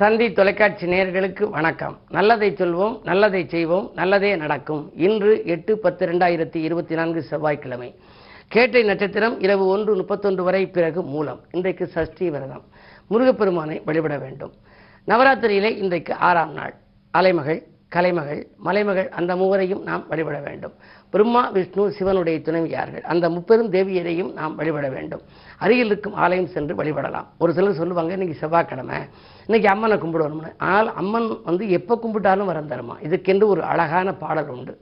தந்தி தொலைக்காட்சி நேயர்களுக்கு வணக்கம். நல்லதை சொல்வோம், நல்லதை செய்வோம், நல்லதே நடக்கும். இன்று 8/10/2024 செவ்வாய்க்கிழமை. கேட்டை நட்சத்திரம் இரவு 1:31 வரை, பிறகு மூலம். இன்றைக்கு சஷ்டி விரதம். முருகப்பெருமானை வழிபட வேண்டும். நவராத்திரியிலே இன்றைக்கு 6ஆம் நாள். அலைமகள், கலைமகள், மலைமகள் அந்த மூவரையும் நாம் வழிபட வேண்டும். பிரம்மா, விஷ்ணு, சிவனுடைய துணைவியார்கள் அந்த முப்பெரும் தேவியரையும் நாம் வழிபட வேண்டும். அருகில் இருக்கும் ஆலயம் சென்று வழிபடலாம். ஒரு சிலர் சொல்லுவாங்க, இன்னைக்கு செவ்வாய்க்கிழமை, இன்னைக்கு அம்மனை கும்பிடுவோம்னு. ஆனால் அம்மன் எப்போ கும்பிட்டாலும் வரம் தருமா. இதுக்கென்று ஒரு அழகான பாடல் உண்டு.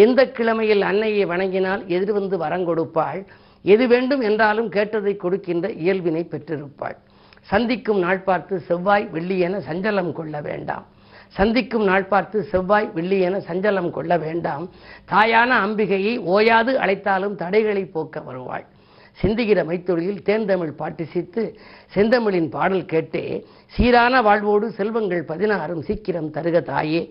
எந்த கிழமையில் அன்னையை வணங்கினால் எதிர் வந்து வரம் கொடுப்பாள், எது வேண்டும் என்றாலும் கேட்டதை கொடுக்கின்ற இயல்பினை பெற்றிருப்பாள். சந்திக்கும் நாள் பார்த்து செவ்வாய் வெள்ளி என சஞ்சலம் கொள்ள வேண்டாம். சந்திக்கும் நாள் பார்த்து செவ்வாய் வெள்ளி என சஞ்சலம் கொள்ள வேண்டாம். தாயான அம்பிகையை ஓயாது அழைத்தாலும் தடைகளை போக்க வருவாள். சிந்துகிற மைத்தொழியில் தேன்தமிழ் பாட்டிசித்து செந்தமிழின் பாடல் கேட்டே சீரான வாழ்வோடு செல்வங்கள் 16 சீக்கிரம் தருக தாயே.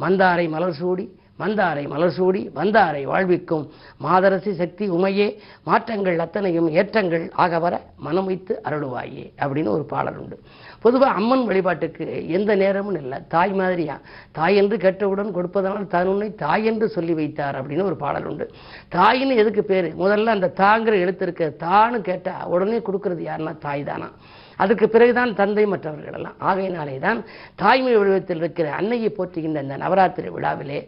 மந்தாரை மலர் சூடி மந்தாரை மலர் சூடி வந்தாரை வாழ்விக்கும் மாதரசி சக்தி உமையே. மாற்றங்கள் அத்தனையும் ஏற்றங்கள் ஆக வர மனம் வைத்து அருளுவாயே அப்படின்னு ஒரு பாடல் உண்டு. பொதுவாக அம்மன் வழிபாட்டுக்கு எந்த நேரமும் இல்லை. தாய் மாதிரியா, தாய் என்று கேட்டவுடன் கொடுப்பதனால் தான் உன்னை தாய் என்று சொல்லி வைத்தார் அப்படின்னு ஒரு பாடல் உண்டு. தாயின்னு எதுக்கு பேர்? முதல்ல அந்த தாங்கிற எழுத்து இருக்க தான்னு கேட்டால் உடனே கொடுக்கறது யாருன்னா தாய் தானா. அதுக்கு பிறகுதான் தந்தை மற்றவர்கள் எல்லாம். ஆகையினாலே தான் தாய்மை வடிவத்தில் இருக்கிற அன்னையை போற்றுகின்ற இந்த நவராத்திரி விழாவிலே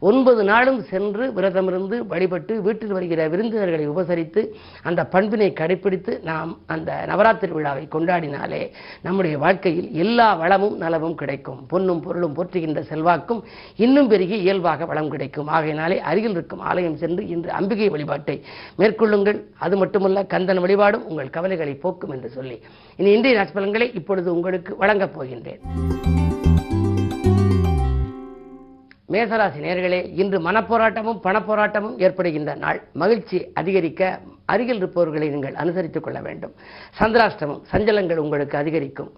9 நாளும் சென்று விரதமிருந்து வழிபட்டு வீட்டில் வருகிற விருந்தினர்களை உபசரித்து அந்த பண்பினை கடைபிடித்து நாம் அந்த நவராத்திரி விழாவை கொண்டாடினாலே நம்முடைய வாழ்க்கையில் எல்லா வளமும் நலமும் கிடைக்கும். பொன்னும் பொருளும் போற்றுகின்ற செல்வாக்கும் இன்னும் பெருகி இயல்பாக வளம் கிடைக்கும். ஆகையினாலே அருகில் இருக்கும் ஆலயம் சென்று இன்று அம்பிகை வழிபாட்டை மேற்கொள்ளுங்கள். அது மட்டுமல்ல, கந்தன் வழிபாடும் உங்கள் கவலைகளை போக்கும் என்று சொல்லி இனி இன்றைய நட்பலன்களை இப்பொழுது உங்களுக்கு வழங்கப் போகின்றேன். மேசராசி நேயர்களே, இன்று மனப்போராட்டமும் பணப்போராட்டமும் ஏற்படுகின்ற நாள். மகிழ்ச்சி அதிகரிக்க அருகில் இருப்பவர்களை நீங்கள் அனுசரித்துக் கொள்ள வேண்டும். சந்திராஷ்டமம், சஞ்சலங்கள் உங்களுக்கு அதிகரிக்கும்.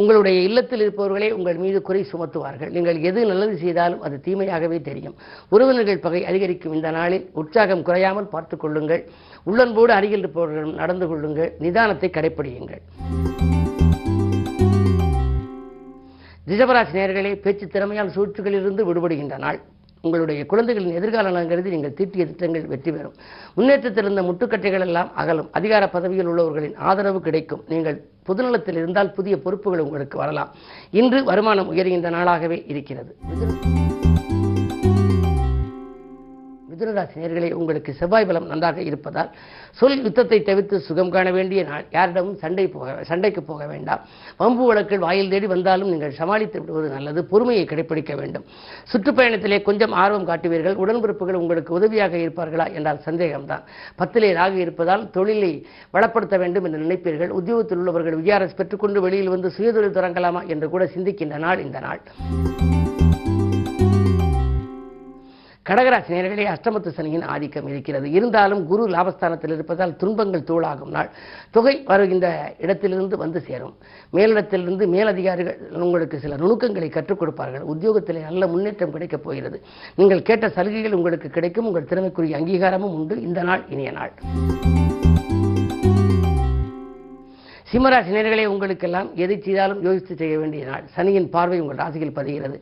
உங்களுடைய இல்லத்தில் இருப்பவர்களே உங்கள் மீது குறை சுமத்துவார்கள். நீங்கள் எது நல்லது செய்தாலும் அது தீமையாகவே தெரியும். உறவினர்கள் பகை அதிகரிக்கும் இந்த நாளில் உற்சாகம் குறையாமல் பார்த்துக் கொள்ளுங்கள். உள்ளன்போடு அருகில் இருப்பவர்களும் நடந்து கொள்ளுங்கள். நிதானத்தை கடைப்பிடியுங்கள். ரிஷபராசி நேயர்களே, பேச்சு திறமையால் சூழ்ச்சிகளிலிருந்து விடுபடுகின்ற நாள். உங்களுடைய குழந்தைகளின் எதிர்கால நலன்கருதி நீங்கள் தீட்டிய திட்டங்கள் வெற்றி பெறும். முன்னேற்றத்தில் இருந்த முட்டுக்கட்டைகள் எல்லாம் அகலும். அதிகார பதவியில் உள்ளவர்களின் ஆதரவு கிடைக்கும். நீங்கள் பொதுநலத்தில் இருந்தால் புதிய பொறுப்புகள் உங்களுக்கு வரலாம். இன்று வருமானம் உயர்கின்ற நாளாகவே இருக்கிறது. மிதுனராசி நேயர்களே, உங்களுக்கு செவ்வாய் பலம் நன்றாக இருப்பதால் சொல் யுத்தத்தை தவிர்த்து சுகம் காண வேண்டிய நாள். யாரிடமும் சண்டைக்கு போக வேண்டாம். வம்பு வழக்கில் வாயில் தேடி வந்தாலும் நீங்கள் சமாளித்து விடுவது நல்லது. பொறுமையை கடைபிடிக்க வேண்டும். சுற்றுப்பயணத்திலே கொஞ்சம் ஆர்வம் காட்டுவீர்கள். உடன்பிறப்புகள் உங்களுக்கு உதவியாக இருப்பார்களா என்றால் சந்தேகம்தான். 10லே ராகு இருப்பதால் தொழிலை வளப்படுத்த வேண்டும் என்று நினைப்பீர்கள். உத்தியோகத்தில் உள்ளவர்கள் விஆர்எஸ் பெற்றுக்கொண்டு வெளியில் வந்து சுயதொழில் தொடங்கலாமா என்று கூட சிந்திக்கின்ற நாள் இந்த நாள். கடகராசி நேயர்களே, அஷ்டமத்து சனியின் ஆதிக்கம் இருக்கிறது. இருந்தாலும் குரு லாபஸ்தானத்தில் இருப்பதால் துன்பங்கள் தூளாகும் நாள். தொகை வருகின்ற இடத்திலிருந்து வந்து சேரும். மேலிடத்திலிருந்து மேலதிகாரிகள் உங்களுக்கு சில நுணுக்கங்களை கற்றுக் கொடுப்பார்கள். உத்தியோகத்தில் நல்ல முன்னேற்றம் கிடைக்கப் போகிறது. நீங்கள் கேட்ட சலுகைகள் உங்களுக்கு கிடைக்கும். உங்கள் திறமைக்குரிய அங்கீகாரமும் உண்டு. இந்த நாள் இனிய நாள். சிம்மராசி நேயர்களே, உங்களுக்கெல்லாம் எதை செய்தாலும் யோசித்து செய்ய வேண்டிய நாள். சனியின் பார்வை உங்கள் ராசியில் பதிகிறது.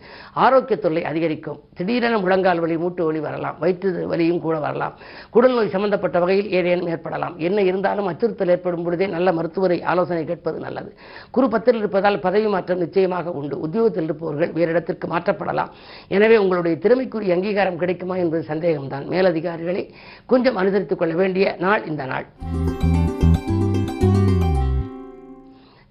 ஆரோக்கிய தொல்லை அதிகரிக்கும். திடீரென முழங்கால் வலி, மூட்டு வலி வரலாம். வயிற்று வலியும் கூட வரலாம். குடல் நோய் சம்பந்தப்பட்ட வகையில் ஏதேனும் ஏற்படலாம். என்ன இருந்தாலும் அச்சுறுத்தல் ஏற்படும் பொழுதே நல்ல மருத்துவரை ஆலோசனை கேட்பது நல்லது. குரு 10ல் இருப்பதால் பதவி மாற்றம் நிச்சயமாக உண்டு. உத்தியோகத்தில் இருப்பவர்கள் வேறு இடத்திற்கு மாற்றப்படலாம். எனவே உங்களுடைய திறமைக்குரிய அங்கீகாரம் கிடைக்குமா என்பது சந்தேகம்தான். மேலதிகாரிகளை கொஞ்சம் அனுசரித்துக் கொள்ள வேண்டிய நாள் இந்த நாள்.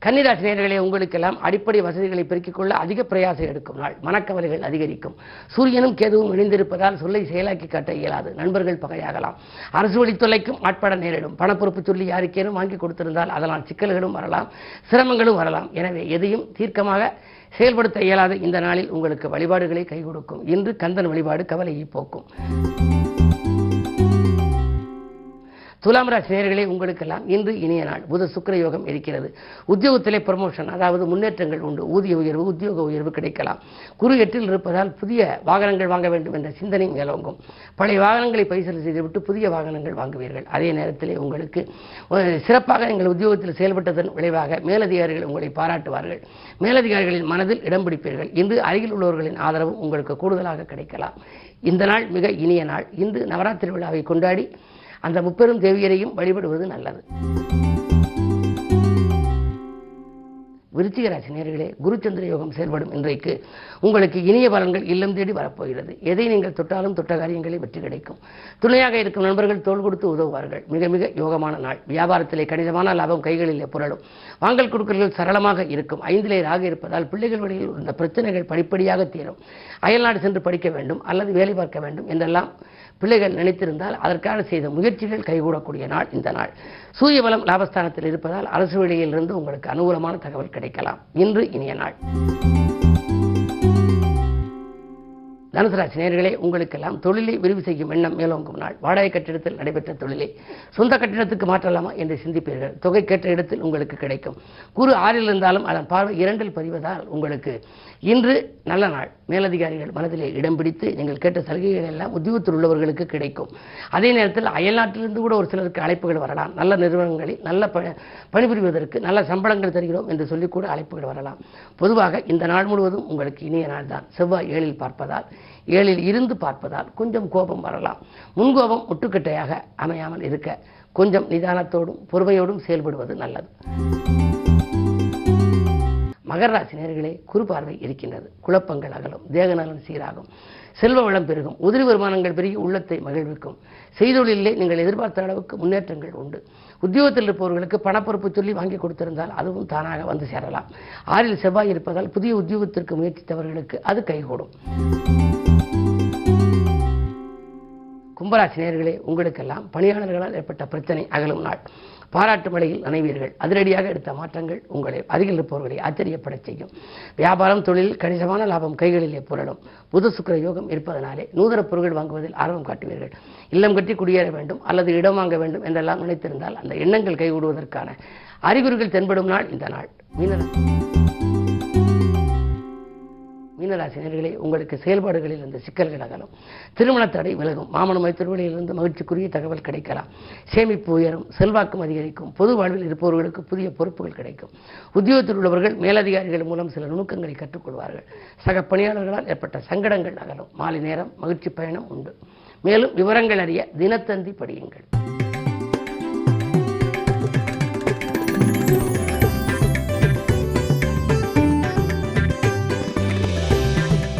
கன்னிராசி நேயர்களே, உங்களுக்கெல்லாம் அடிப்படை வசதிகளை பெருக்கிக் கொள்ள அதிக பிரயாசம் எடுக்கும் நாள். மனக்கவலைகள் அதிகரிக்கும். சூரியனும் கேதுவும் இணைந்திருப்பதால் சொல்லை செயலாக்கி காட்ட இயலாது. நண்பர்கள் பகையாகலாம். அரசு வழி தொல்லைக்கும் ஆட்பட நேரிடும். பணப்பொறுப்பு சொல்லி யாருக்கேனும் வாங்கி கொடுத்திருந்தால் அதனால் சிக்கல்களும் வரலாம், சிரமங்களும் வரலாம். எனவே எதையும் தீர்க்கமாக செயல்படுத்த இயலாத இந்த நாளில் உங்களுக்கு வழிபாடுகளை கை கொடுக்கும். இன்று கந்தன் வழிபாடு கவலையை போக்கும். துலாம் ராசி நேயர்களே, உங்களுக்கெல்லாம் இன்று இனிய நாள். புத சுக்கிர யோகம் இருக்கிறது. உத்தியோகத்திலே ப்ரமோஷன், அதாவது முன்னேற்றங்கள் உண்டு. ஊதிய உயர்வு, உத்தியோக உயர்வு கிடைக்கலாம். குரு 8ல் இருப்பதால் புதிய வாகனங்கள் வாங்க வேண்டும் என்ற சிந்தனை மேலோங்கும். பழைய வாகனங்களை பரிசீலனை செய்துவிட்டு புதிய வாகனங்கள் வாங்குவீர்கள். அதே நேரத்திலே உங்களுக்கு சிறப்பாக நீங்கள் உத்தியோகத்தில் செயல்பட்டதன் விளைவாக மேலதிகாரிகள் உங்களை பாராட்டுவார்கள். மேலதிகாரிகளின் மனதில் இடம் பிடிப்பீர்கள். இன்று அருகில் உள்ளவர்களின் ஆதரவும் உங்களுக்கு கூடுதலாக கிடைக்கலாம். இந்த நாள் மிக இனிய நாள். இன்று நவராத்திரி விழாவை கொண்டாடி அந்த முப்பெரும் தேவியரையும் வழிபடுவது நல்லது. விருச்சிக ராசி நேயர்களே, குரு சந்திர யோகம் செயல்படும் இன்றைக்கு உங்களுக்கு இனிய பலன்கள் இல்லம் தேடி வரப்போகிறது. எதை நீங்கள் தொட்டாலும் தொட்ட காரியங்களில் வெற்றி கிடைக்கும். துணையாக இருக்கும் நண்பர்கள் தோள் கொடுத்து உதவுவார்கள். மிக மிக யோகமான நாள். வியாபாரத்திலே கணிசமான லாபம் கைகளிலே புரளும். வாங்கல் கொடுக்கல்கள் சரளமாக இருக்கும். 5லே ராகு இருப்பதால் பிள்ளைகள் வழியில் உள்ள பிரச்சனைகள் படிப்படியாக தீரும். அயல்நாடு சென்று படிக்க வேண்டும் அல்லது வேலை பார்க்க வேண்டும் என்றெல்லாம் பிள்ளைகள் நினைத்திருந்தால் அதற்கான செய்த முயற்சிகள் கைகூடக்கூடிய நாள் இந்த நாள். சூரிய பலம் லாபஸ்தானத்தில் இருப்பதால் அரசு வழியிலிருந்து உங்களுக்கு அனுகூலமான தகவல் கிடைக்கலாம். இன்று இனிய நாள். தனுசு ராசி நேயர்களே, உங்களுக்கெல்லாம் தொழிலை விரிவு செய்யும் எண்ணம் மேலோங்கும் நாள். வாடகை கட்டிடத்தில் நடைபெற்ற தொழிலை சொந்த கட்டிடத்துக்கு மாற்றலாமா என்று சிந்திப்பீர்கள். தொகை கேட்ட இடத்தில் உங்களுக்கு கிடைக்கும். குரு 6ல் இருந்தாலும் அதன் பார்வை 2ல் பதிவதால் உங்களுக்கு இன்று நல்ல நாள். மேலதிகாரிகள் மனதிலே இடம் பிடித்து நீங்கள் கேட்ட சலுகைகள் எல்லாம் உத்தியோகத்தில் உள்ளவர்களுக்கு கிடைக்கும். அதே நேரத்தில் அயல்நாட்டிலிருந்து கூட ஒரு சிலருக்கு அழைப்புகள் வரலாம். நல்ல நிறுவனங்களில் நல்ல பணிபுரிவதற்கு நல்ல சம்பளங்கள் தருகிறோம் என்று சொல்லிக் கூட அழைப்புகள் வரலாம். பொதுவாக இந்த நாள் முழுவதும் உங்களுக்கு இனிய நாள் தான். செவ்வாய் 7ல் பார்ப்பதால் 7ல் இருந்து பார்ப்பதால் கொஞ்சம் கோபம் வரலாம். முன்கோபம் முட்டுக்கட்டையாக அமையாமல் இருக்க கொஞ்சம் நிதானத்தோடும் பொறுமையோடும் செயல்படுவது நல்லது. மகர ராசி நேயர்களே, குரு பார்வை இருக்கின்றது. குழப்பங்கள் அகலும். தேகநலன் சீராகும். செல்வ வளம் பெருகும். உதிரி வருமானங்கள் பெருகி உள்ளத்தை மகிழ்விக்கும். செய்தொழிலே நீங்கள் எதிர்பார்த்த அளவுக்கு முன்னேற்றங்கள் உண்டு. உத்தியோகத்தில் இருப்பவர்களுக்கு பணப்பொறுப்பு சொல்லி வாங்கி கொடுத்திருந்தால் அதுவும் தானாக வந்து சேரலாம். 6ல் செவ்வாய் இருப்பதால் புதிய உத்தியோகத்திற்கு முயற்சித்தவர்களுக்கு அது கைகூடும். கும்பராசி நேயர்களே, உங்களுக்கெல்லாம் பணியாளர்களால் ஏற்பட்ட பிரச்சனை அகலும் நாள். பாராட்டு மழையில் நனைவீர்கள். அதிரடியாக எடுத்த மாற்றங்கள் உங்களை அருகில் இருப்பவர்களை ஆச்சரியப்பட செய்யும். வியாபாரம் தொழிலில் கணிசமான லாபம் கைகளிலே புரளும். புத சுக்கிர யோகம் இருப்பதனாலே நூதன பொருட்கள் வாங்குவதில் ஆர்வம் காட்டுவீர்கள். இல்லம் கட்டி குடியேற வேண்டும் அல்லது இடம் வாங்க வேண்டும் என்றெல்லாம் நினைத்திருந்தால் அந்த எண்ணங்கள் கைகூடுவதற்கான அறிகுறிகள் தென்படும் நாள் இந்த நாள். மீனராசினியர்களே, உங்களுக்கு செயல்பாடுகளில் இந்த சிக்கல்கள் அகலும். திருமண தடை விலகும். மாமன மைத்திருவழியிலிருந்து மகிழ்ச்சிக்குரிய தகவல் கிடைக்கலாம். சேமிப்பு உயரும். செல்வாக்கும் அதிகரிக்கும். பொது வாழ்வில் இருப்பவர்களுக்கு புதிய பொறுப்புகள் கிடைக்கும். உத்தியோகத்தில் உள்ளவர்கள் மேலதிகாரிகள் மூலம் சில நுணுக்கங்களை கற்றுக்கொள்வார்கள். சக பணியாளர்களால் ஏற்பட்ட சங்கடங்கள் அகலும். மாலை நேரம் மகிழ்ச்சி பயணம் உண்டு. மேலும் விவரங்கள் அறிய தினத்தந்தி படியுங்கள்.